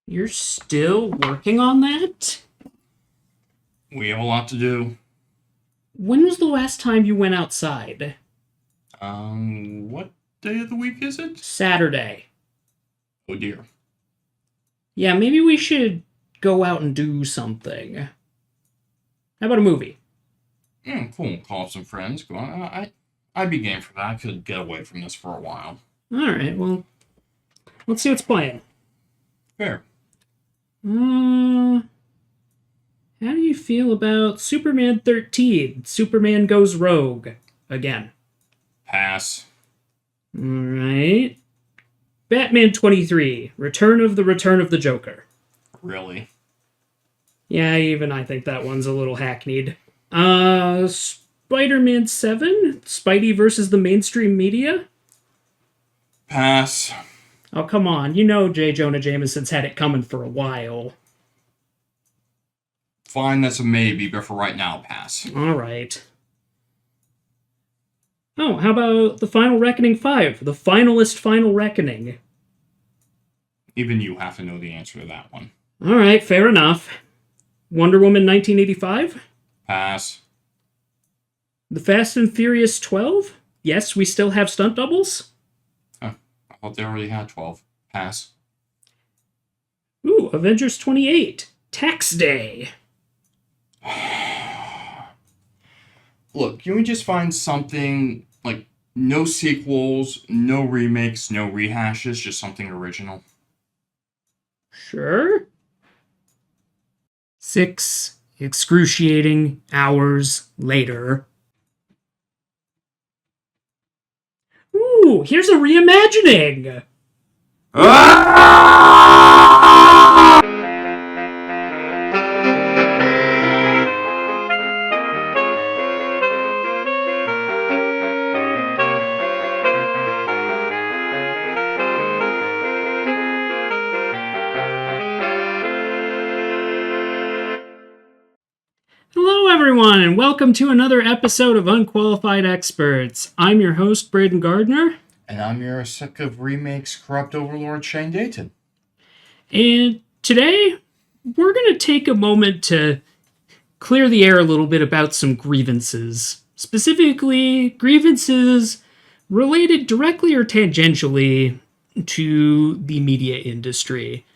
You're still working on that? We have a lot to do. When was the last time you went outside? What day of the week is it? Saturday. Oh dear. Yeah, maybe we should go out and do something. How about a movie? Cool. Call up some friends. Go on. I'd be game for that. I could get away from this for a while. Alright, well, let's see what's playing. Fair. How do you feel about Superman 13? Superman goes rogue. Again. Pass. Alright. Batman 23. Return of the Joker. Really? Yeah, even I think that one's a little hackneyed. Spider-Man 7? Spidey versus the mainstream media? Pass. Oh, come on. You know J. Jonah Jameson's had it coming for a while. Fine, that's a maybe, but for right now, pass. Alright. Oh, how about The Final Reckoning 5? The finalist Final Reckoning. Even you have to know the answer to that one. Alright, fair enough. Wonder Woman 1985? Pass. The Fast and Furious 12? Yes, we still have stunt doubles? I thought they already had 12. Pass. Ooh, Avengers 28. Tax Day. Look, can we just find something like no sequels, no remakes, no rehashes, just something original? Sure. 6 excruciating hours later. Ooh, here's a reimagining! Hello, everyone, and welcome to another episode of Unqualified Experts. I'm your host, Braden Gardner. And I'm your sick of remakes corrupt overlord Shane Dayton. And today, we're going to take a moment to clear the air a little bit about some grievances. Specifically, grievances related directly or tangentially to the media industry.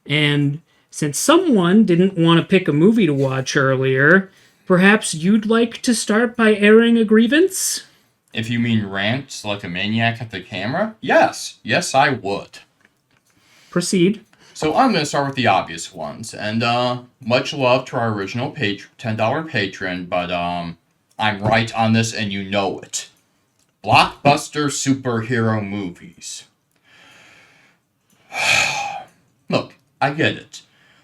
And since someone didn't want to pick a movie to watch earlier, perhaps you'd like to start by airing a grievance? If you mean rant like a maniac at the camera, yes. Yes, I would. Proceed. So I'm going to start with the obvious ones. And much love to our original $10 patron, but I'm right on this and you know it. Blockbuster superhero movies. Look, I get it.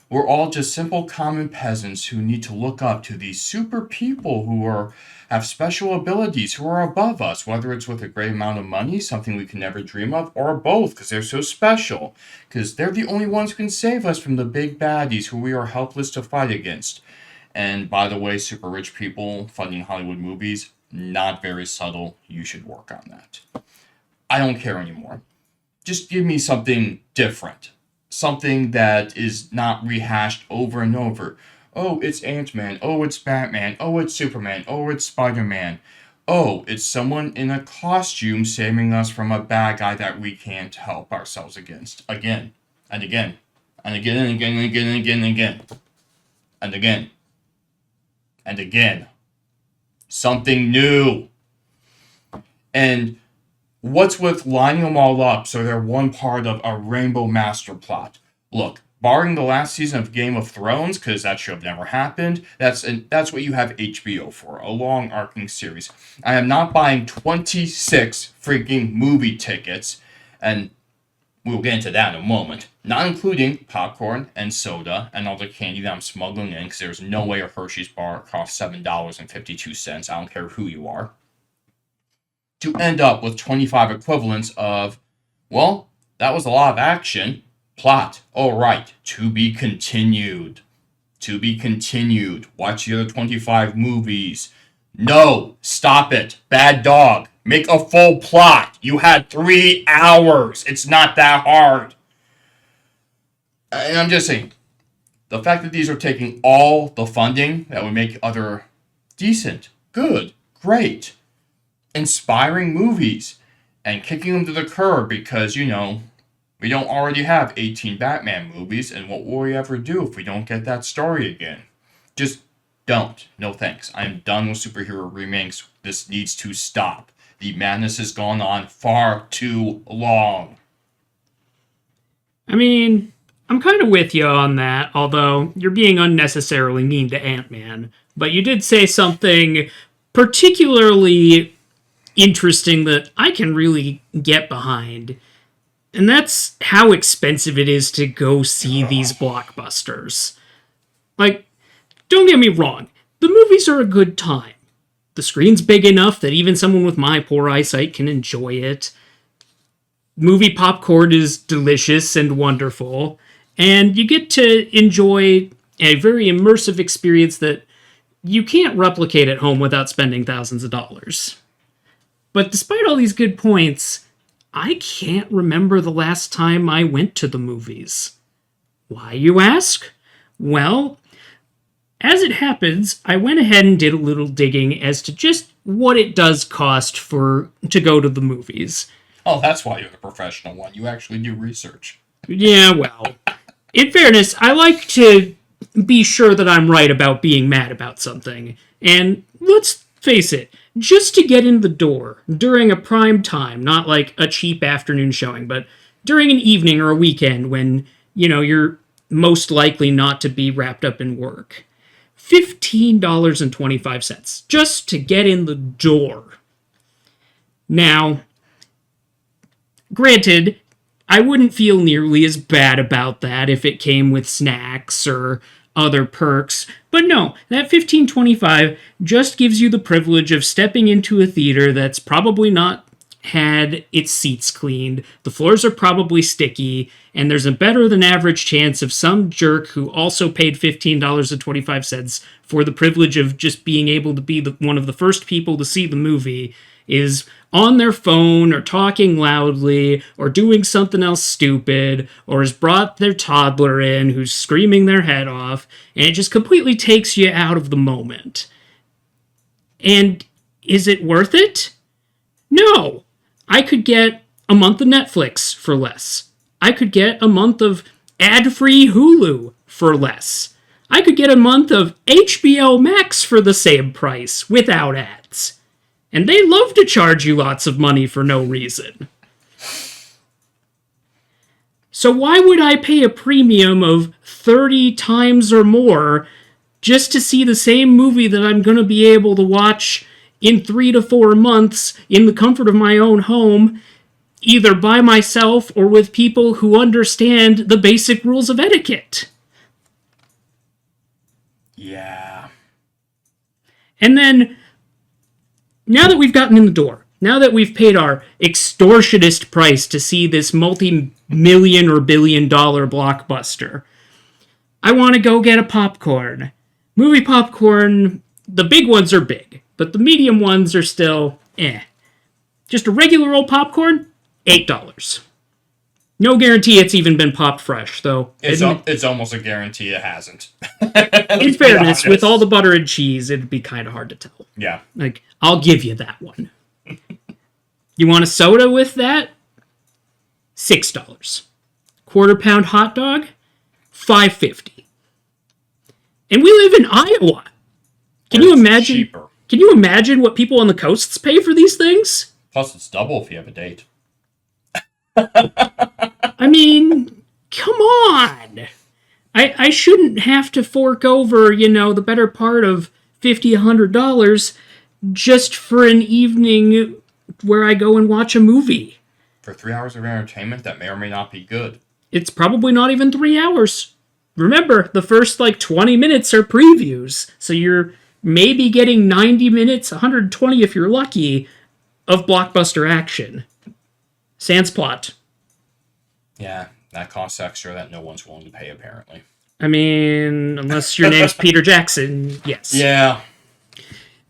We're all just simple common peasants who need to look up to these super people who have special abilities, who are above us, whether it's with a great amount of money, something we can never dream of, or both, because they're so special. Because they're the only ones who can save us from the big baddies who we are helpless to fight against. And by the way, super rich people funding Hollywood movies, not very subtle. You should work on that. I don't care anymore. Just give me something different. Something that is not rehashed over and over. Oh, it's Ant-Man. Oh, it's Batman. Oh, it's Superman. Oh, it's Spider-Man. Oh, it's someone in a costume saving us from a bad guy that we can't help ourselves against. Again. And again. And again and again and again and again and again. And again. And again. Something new. And what's with lining them all up so they're one part of a rainbow master plot? Look, barring the last season of Game of Thrones, because that should have never happened, that's what you have HBO for, a long arcing series. I am not buying 26 freaking movie tickets, and we'll get into that in a moment, not including popcorn and soda and all the candy that I'm smuggling in, because there's no way a Hershey's bar costs $7.52, I don't care who you are, to end up with 25 equivalents of, well, that was a lot of action. Plot, all right, to be continued. To be continued. Watch the other 25 movies. No, stop it. Bad dog. Make a full plot. You had 3 hours. It's not that hard. And I'm just saying, the fact that these are taking all the funding that would make other decent, good, great, inspiring movies and kicking them to the curb because, we don't already have 18 Batman movies, and what will we ever do if we don't get that story again? Just don't. No thanks. I'm done with superhero remakes. This needs to stop. The madness has gone on far too long. I mean, I'm kind of with you on that, although you're being unnecessarily mean to Ant-Man. But you did say something particularly interesting that I can really get behind. And that's how expensive it is to go see these blockbusters. Like, don't get me wrong, the movies are a good time. The screen's big enough that even someone with my poor eyesight can enjoy it. Movie popcorn is delicious and wonderful. And you get to enjoy a very immersive experience that you can't replicate at home without spending thousands of dollars. But despite all these good points, I can't remember the last time I went to the movies. Why, you ask? Well, as it happens, I went ahead and did a little digging as to just what it does cost to go to the movies. Oh, that's why you're the professional one. You actually do research. Yeah, well, in fairness, I like to be sure that I'm right about being mad about something. And let's face it, just to get in the door during a prime time, not like a cheap afternoon showing, but during an evening or a weekend when, you're most likely not to be wrapped up in work. $15.25 just to get in the door. Now, granted, I wouldn't feel nearly as bad about that if it came with snacks or other perks, but no, that $15.25 just gives you the privilege of stepping into a theater that's probably not had its seats cleaned, the floors are probably sticky, and there's a better than average chance of some jerk who also paid $15.25 for the privilege of just being able to be one of the first people to see the movie is on their phone or talking loudly or doing something else stupid or has brought their toddler in who's screaming their head off, and it just completely takes you out of the moment. And is it worth it? No. I could get a month of Netflix for less. I could get a month of ad-free Hulu for less. I could get a month of HBO Max for the same price without ads. And they love to charge you lots of money for no reason. So why would I pay a premium of 30 times or more just to see the same movie that I'm going to be able to watch in 3 to 4 months in the comfort of my own home, either by myself or with people who understand the basic rules of etiquette? Yeah. And then, now that we've gotten in the door, now that we've paid our extortionist price to see this multi-million or billion-dollar blockbuster, I want to go get a popcorn. Movie popcorn, the big ones are big, but the medium ones are still, Just a regular old popcorn, $8. No guarantee it's even been popped fresh, though. It's almost a guarantee it hasn't. In fairness, with all the butter and cheese, it'd be kind of hard to tell. Yeah. Like, I'll give you that one. You want a soda with that? $6. Quarter-pound hot dog? $5.50. And we live in Iowa. Can you imagine? Cheaper. Can you imagine what people on the coasts pay for these things? Plus, it's double if you have a date. I mean, come on. I shouldn't have to fork over, the better part of $50, $100 just for an evening where I go and watch a movie. For 3 hours of entertainment that may or may not be good. It's probably not even 3 hours. Remember, the first 20 minutes are previews, so you're maybe getting 90 minutes, 120 if you're lucky, of blockbuster action. Sans plot. Yeah, that costs extra that no one's willing to pay, apparently. I mean, unless your name's Peter Jackson, yes. Yeah.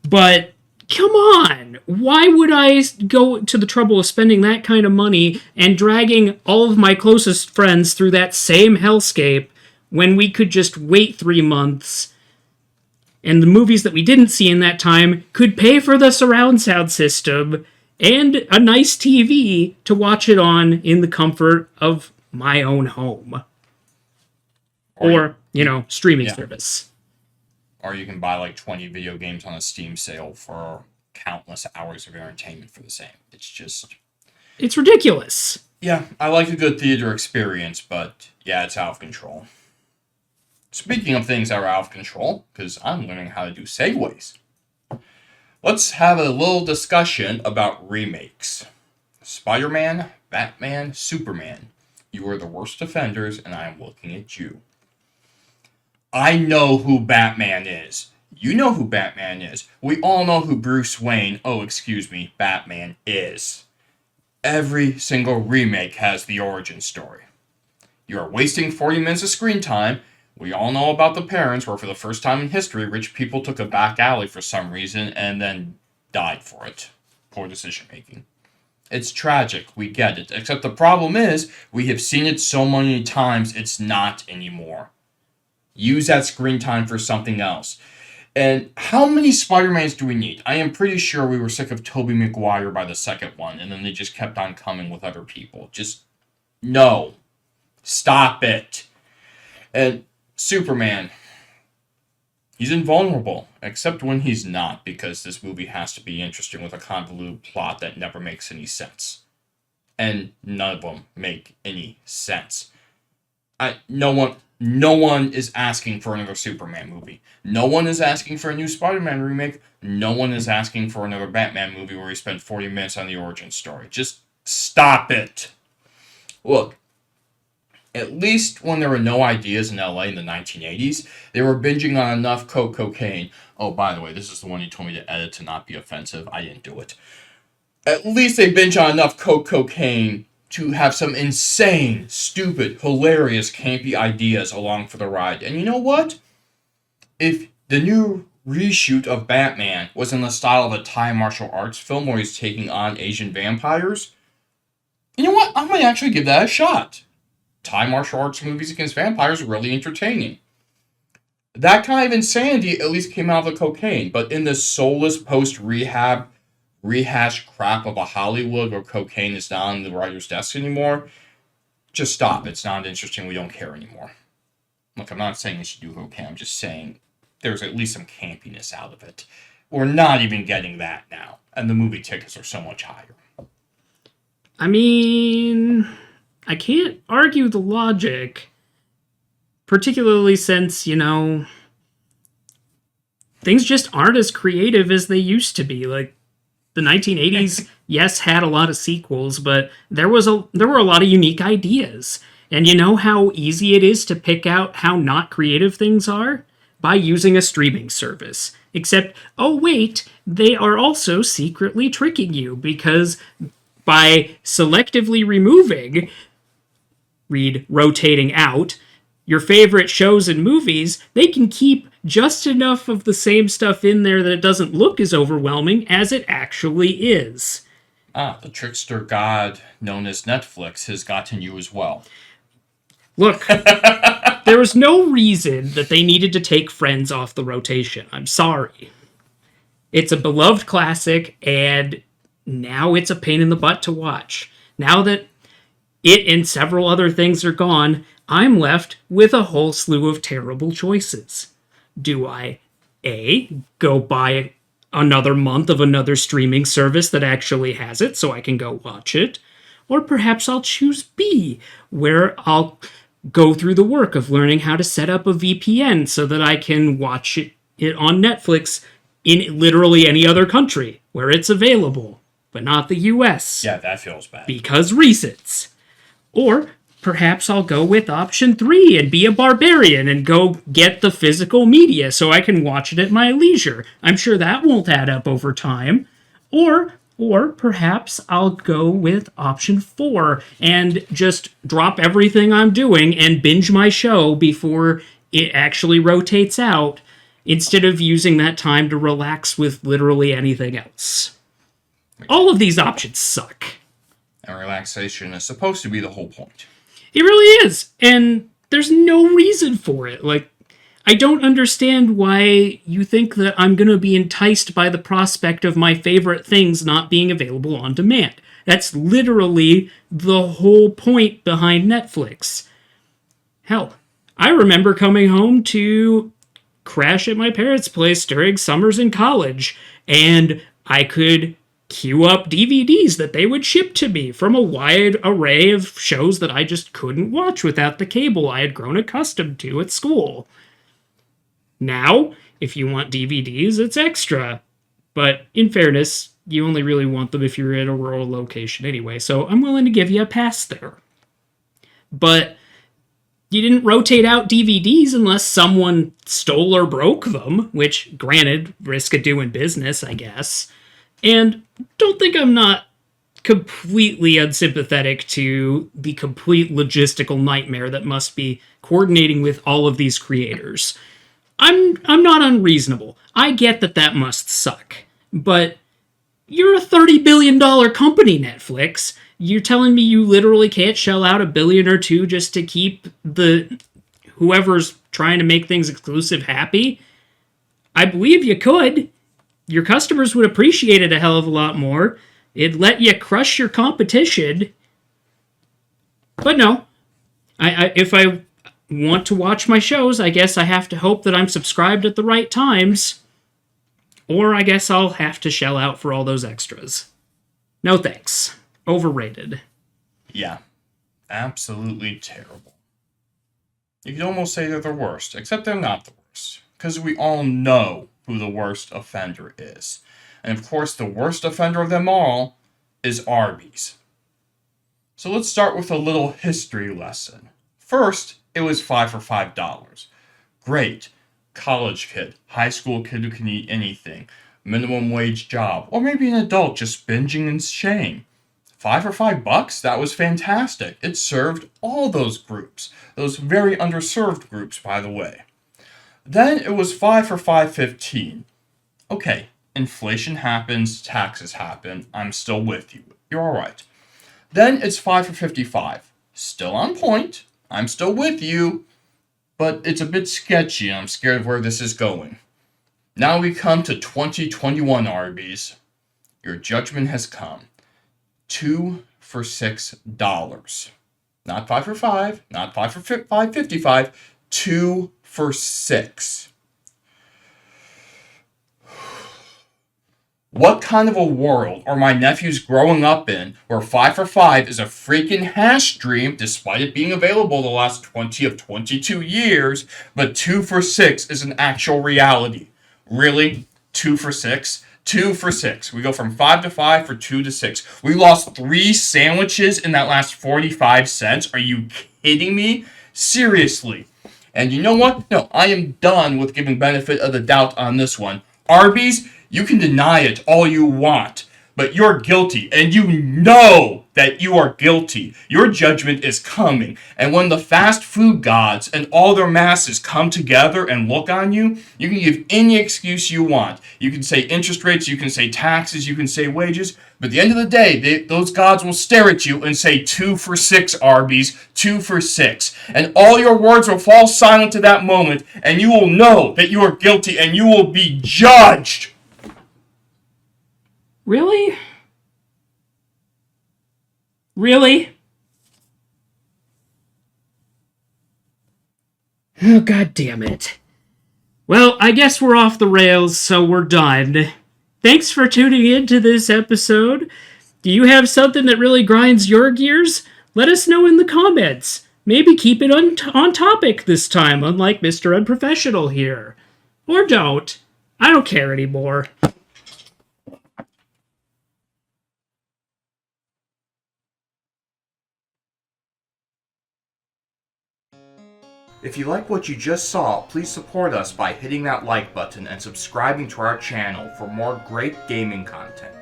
But Come on! Why would I go to the trouble of spending that kind of money and dragging all of my closest friends through that same hellscape when we could just wait 3 months and the movies that we didn't see in that time could pay for the surround sound system and a nice TV to watch it on in the comfort of my own home? Or, streaming service. Or you can buy like 20 video games on a Steam sale for countless hours of entertainment for the same. It's ridiculous. Yeah, I like a good theater experience, but yeah, it's out of control. Speaking of things that are out of control, because I'm learning how to do segues, let's have a little discussion about remakes. Spider-Man, Batman, Superman. You are the worst offenders, and I am looking at you. I know who Batman is. You know who Batman is. We all know who Bruce Wayne, Batman is. Every single remake has the origin story. You are wasting 40 minutes of screen time. We all know about the parents where for the first time in history, rich people took a back alley for some reason and then died for it. Poor decision making. It's tragic, we get it. Except the problem is, we have seen it so many times, it's not anymore. Use that screen time for something else. And how many Spider-Mans do we need? I am pretty sure we were sick of Tobey Maguire by the second one, and then they just kept on coming with other people. No. Stop it. And Superman. He's invulnerable, except when he's not, because this movie has to be interesting with a convoluted plot that never makes any sense. And none of them make any sense. No one is asking for another Superman movie. No one is asking for a new Spider-Man remake. No one is asking for another Batman movie where we spend 40 minutes on the origin story. Just stop it. Look, at least when there were no ideas in LA in the 1980s, they were binging on enough cocaine. Oh, by the way, this is the one you told me to edit to not be offensive. I didn't do it. At least they binge on enough cocaine to have some insane, stupid, hilarious, campy ideas along for the ride. And you know what? If the new reshoot of Batman was in the style of a Thai martial arts film where he's taking on Asian vampires, you know what? I might actually give that a shot. Thai martial arts movies against vampires are really entertaining. That kind of insanity at least came out of the cocaine, but in this soulless post-rehab rehash crap of a Hollywood where cocaine is not on the writer's desk anymore, just stop. It's not interesting. We don't care anymore. Look, I'm not saying they should do cocaine. I'm just saying there's at least some campiness out of it. We're not even getting that now, and the movie tickets are so much higher. I mean, I can't argue the logic, particularly since, things just aren't as creative as they used to be. Like, the 1980s, yes, had a lot of sequels, but there were a lot of unique ideas. And you know how easy it is to pick out how not creative things are? By using a streaming service. Except, oh wait, they are also secretly tricking you, because by selectively removing, rotating out, your favorite shows and movies, they can keep just enough of the same stuff in there that it doesn't look as overwhelming as it actually is. The trickster god known as Netflix has gotten you as well. Look, there was no reason that they needed to take Friends off the rotation. I'm sorry. It's a beloved classic, and now it's a pain in the butt to watch. Now that it and several other things are gone, I'm left with a whole slew of terrible choices. Do I, A, go buy another month of another streaming service that actually has it so I can go watch it? Or perhaps I'll choose B, where I'll go through the work of learning how to set up a VPN so that I can watch it on Netflix in literally any other country where it's available, but not the US. Yeah, that feels bad. Because reasons. Or perhaps I'll go with option 3 and be a barbarian and go get the physical media so I can watch it at my leisure. I'm sure that won't add up over time. Or perhaps I'll go with option 4 and just drop everything I'm doing and binge my show before it actually rotates out instead of using that time to relax with literally anything else. All of these options suck. And relaxation is supposed to be the whole point. It really is, and there's no reason for it. Like, I don't understand why you think that I'm going to be enticed by the prospect of my favorite things not being available on demand. That's literally the whole point behind Netflix. Hell, I remember coming home to crash at my parents' place during summers in college, and I could queue up DVDs that they would ship to me from a wide array of shows that I just couldn't watch without the cable I had grown accustomed to at school. Now, if you want DVDs, it's extra. But in fairness, you only really want them if you're in a rural location anyway, so I'm willing to give you a pass there. But you didn't rotate out DVDs unless someone stole or broke them, which, granted, risk of doing business, I guess. And don't think I'm not completely unsympathetic to the complete logistical nightmare that must be coordinating with all of these creators. I'm not unreasonable. I get that must suck. But you're a $30 billion company, Netflix. You're telling me you literally can't shell out $1 billion or $2 billion just to keep whoever's trying to make things exclusive happy? I believe you could. Your customers would appreciate it a hell of a lot more. It'd let you crush your competition. But no. If I want to watch my shows, I guess I have to hope that I'm subscribed at the right times. Or I guess I'll have to shell out for all those extras. No thanks. Overrated. Yeah. Absolutely terrible. You could almost say they're the worst, except they're not the worst. Because we all know who the worst offender is. And of course, the worst offender of them all is Arby's. So let's start with a little history lesson. First, it was 5 for $5. Great. College kid, high school kid who can eat anything, minimum wage job, or maybe an adult just binging in shame. 5 for $5? That was fantastic. It served all those groups. Those very underserved groups, by the way. Then it was 5 for $5.15. Okay, inflation happens, taxes happen. I'm still with you. You're alright. Then it's 5 for $55. Still on point. I'm still with you. But it's a bit sketchy and I'm scared of where this is going. Now we come to 2021 Arby's. Your judgment has come. 2 for $6. Not 5 for 5, not 5 for $5.55, 2 for $6. What kind of a world are my nephews growing up in where 5 for 5 is a freaking hash dream despite it being available the last 20 of 22 years, but 2 for 6 is an actual reality? Really? 2 for 6? 2 for 6. We go from 5 to 5 for 2 to 6. We lost 3 sandwiches in that last 45 cents. Are you kidding me? Seriously. And you know what? No, I am done with giving benefit of the doubt on this one. Arby's, you can deny it all you want, but you're guilty, and you know that you are guilty. Your judgment is coming, and when the fast food gods and all their masses come together and look on you, you can give any excuse you want. You can say interest rates, you can say taxes, you can say wages, but at the end of the day, those gods will stare at you and say 2 for 6, Arby's, 2 for 6. And all your words will fall silent to that moment, and you will know that you are guilty, and you will be judged. Really? Really? Oh, God damn it. Well, I guess we're off the rails, so we're done. Thanks for tuning in to this episode. Do you have something that really grinds your gears? Let us know in the comments. Maybe keep it on topic this time, unlike Mr. Unprofessional here. Or don't. I don't care anymore. If you like what you just saw, please support us by hitting that like button and subscribing to our channel for more great gaming content.